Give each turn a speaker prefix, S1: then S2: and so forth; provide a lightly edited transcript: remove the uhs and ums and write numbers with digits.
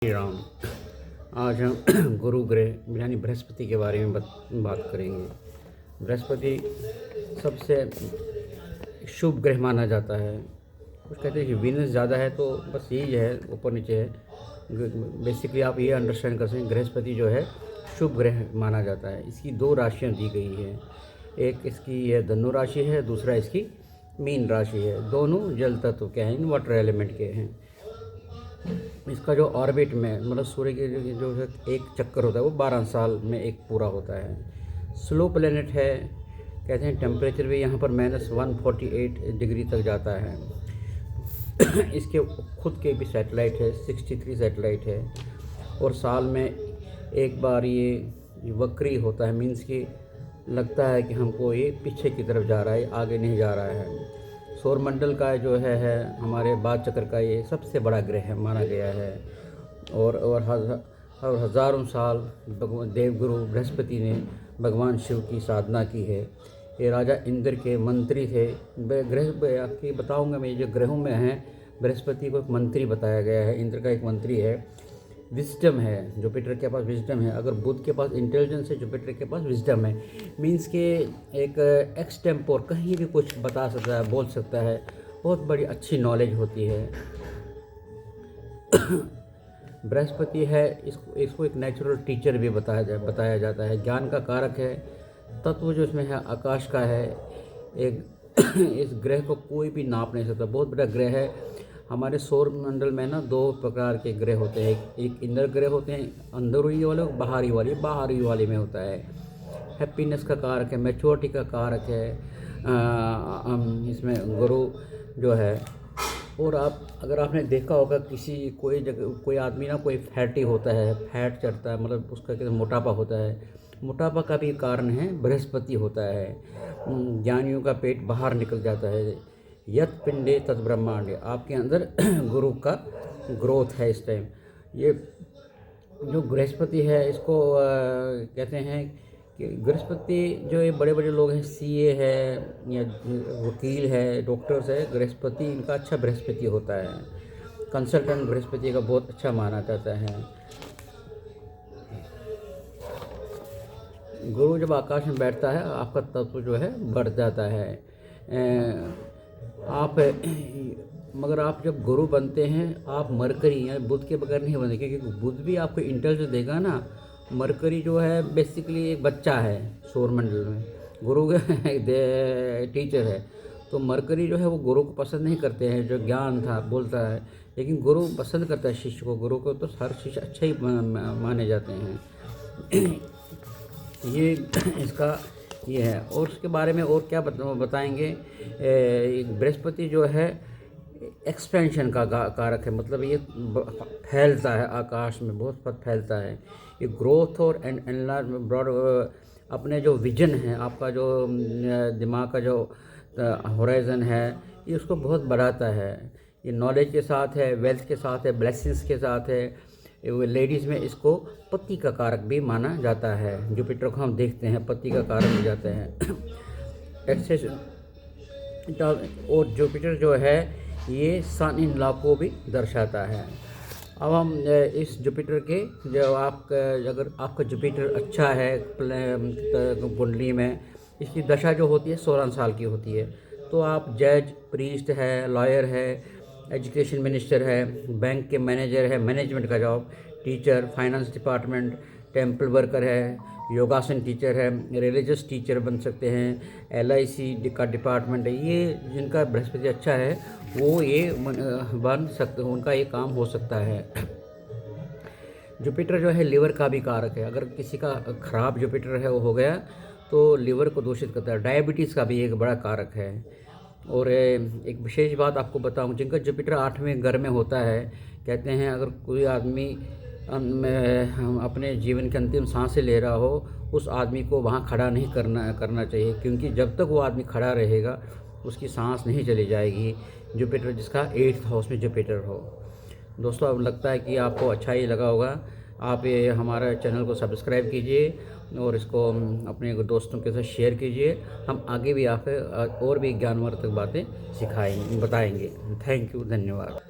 S1: श्री राम। आज हम गुरु ग्रह यानी बृहस्पति के बारे में बात करेंगे। बृहस्पति सबसे शुभ ग्रह माना जाता है। कुछ कहते हैं कि वीनस ज़्यादा है, तो बस यही है, ऊपर नीचे है। बेसिकली आप ये अंडरस्टैंड कर सकते हैं, बृहस्पति जो है शुभ ग्रह माना जाता है। इसकी दो राशियाँ दी गई हैं, एक इसकी है धनु राशि है, दूसरा इसकी मीन राशि है। दोनों जल तत्व के हैं, वाटर एलिमेंट के हैं। इसका जो ऑर्बिट में मतलब सूर्य के जो है एक चक्कर होता है वो 12 साल में एक पूरा होता है। स्लो प्लेनेट है, कहते हैं टेम्परेचर भी यहाँ पर -148 डिग्री तक जाता है। इसके खुद के भी सैटेलाइट है, 63 सैटेलाइट है, और साल में एक बार ये वक्री होता है। मीन्स कि लगता है कि हमको ये पीछे की तरफ जा रहा है, आगे नहीं जा रहा है। सौरमंडल का जो है हमारे बाद चक्र का ये सबसे बड़ा ग्रह है माना गया है। और हज़ारों साल देवगुरु बृहस्पति ने भगवान शिव की साधना की है। ये राजा इंद्र के मंत्री थे। ग्रह आपकी बताऊंगा मैं, जो ग्रहों में हैं बृहस्पति को एक मंत्री बताया गया है। इंद्र का एक मंत्री है, विजडम है। जुपिटर के पास विजडम है। अगर बुध के पास इंटेलिजेंस है, जुपिटर के पास विजडम है। मीन्स के एक एक्सटेम्पोर कहीं भी कुछ बता सकता है, बोल सकता है। बहुत बड़ी अच्छी नॉलेज होती है। बृहस्पति है, इसको एक नेचुरल टीचर भी बताया जाता है। ज्ञान का कारक है। तत्व जो इसमें है आकाश का है। एक इस ग्रह को कोई भी नाप नहीं सकता, बहुत बड़ा ग्रह है। हमारे सौर मंडल में ना 2 प्रकार के ग्रह होते हैं। एक इंद्र ग्रह होते हैं, अंदरूनी वाले, और बाहरी वाले में होता है। हैप्पीनेस का कारक है, मैच्योरिटी का कारक है। इसमें गुरु जो है। और अगर आपने देखा होगा कोई आदमी ना कोई फैटी होता है, फैट चढ़ता है, मतलब उसका कहते मोटापा होता है। मोटापा का भी कारण है बृहस्पति होता है। ज्ञानियों का पेट बाहर निकल जाता है। यत पिंडे तत् ब्रह्मांडे, आपके अंदर गुरु का ग्रोथ है इस टाइम। ये जो बृहस्पति है इसको कहते हैं कि बृहस्पति जो ये बड़े बड़े लोग हैं, सीए है या वकील है, डॉक्टर्स है, बृहस्पति इनका अच्छा बृहस्पति होता है। कंसल्टेंट बृहस्पति का बहुत अच्छा माना जाता है। गुरु जब आकाश में बैठता है, आपका तत्व जो है बढ़ जाता है। मगर आप जब गुरु बनते हैं, आप मरकरी या बुध के बगैर नहीं बनते, क्योंकि बुध भी आपको इंटेलिजेंस देगा ना। मरकरी जो है बेसिकली एक बच्चा है सौरमंडल में, गुरु टीचर है। तो मरकरी जो है वो गुरु को पसंद नहीं करते हैं, जो ज्ञान था बोलता है, लेकिन गुरु पसंद करता है शिष्य को। गुरु को तो हर शिष्य अच्छा ही माने जाते हैं। ये इसका ये है। और उसके बारे में और क्या बताएंगे। बृहस्पति जो है एक्सपेंशन का कारक है, मतलब ये फैलता है आकाश में, बहुत फैलता है। ये ग्रोथ और एनलार्ज ब्रॉड अपने जो विजन है, आपका जो दिमाग का जो होराइजन है, ये उसको बहुत बढ़ाता है। ये नॉलेज के साथ है, वेल्थ के साथ है, ब्लेसिंग्स के साथ है। लेडीज़ में इसको पति का कारक भी माना जाता है। जुपिटर को हम देखते हैं पति का कारक हो जाते हैं। एक्सेस और जुपिटर जो है ये सन इन लॉ को भी दर्शाता है। अब हम इस जुपिटर के जो अगर आपका जुपिटर अच्छा है कुंडली में, इसकी दशा जो होती है 16 साल की होती है, तो आप जज, प्रीस्ट है, लॉयर है, एजुकेशन मिनिस्टर है, बैंक के मैनेजर है, मैनेजमेंट का job, teacher, finance department, temple worker है, योगासन टीचर है, रिलीजियस टीचर बन सकते हैं, LIC का डिपार्टमेंट है। ये जिनका बृहस्पति अच्छा है वो ये बन सकते हैं, उनका ये काम हो सकता है। जुपिटर जो है लिवर का भी कारक है। अगर किसी का ख़राब जुपिटर है वो हो गया तो लिवर को दूषित करता है। डायबिटीज़ का भी एक बड़ा कारक है। और एक विशेष बात आपको बताऊं, जिनका जुपिटर 8वें घर में होता है, कहते हैं अगर कोई आदमी अपने जीवन के अंतिम सांसें ले रहा हो, उस आदमी को वहाँ खड़ा नहीं करना चाहिए, क्योंकि जब तक वो आदमी खड़ा रहेगा उसकी सांस नहीं चली जाएगी। जुपिटर जिसका 8th हाउस में जुपिटर हो। दोस्तों, अब लगता है कि आपको अच्छा ही लगा होगा। आप ये हमारा चैनल को सब्सक्राइब कीजिए और इसको अपने दोस्तों के साथ शेयर कीजिए। हम आगे भी आप और भी ज्ञानवर्धक बातें बताएंगे। थैंक यू, धन्यवाद।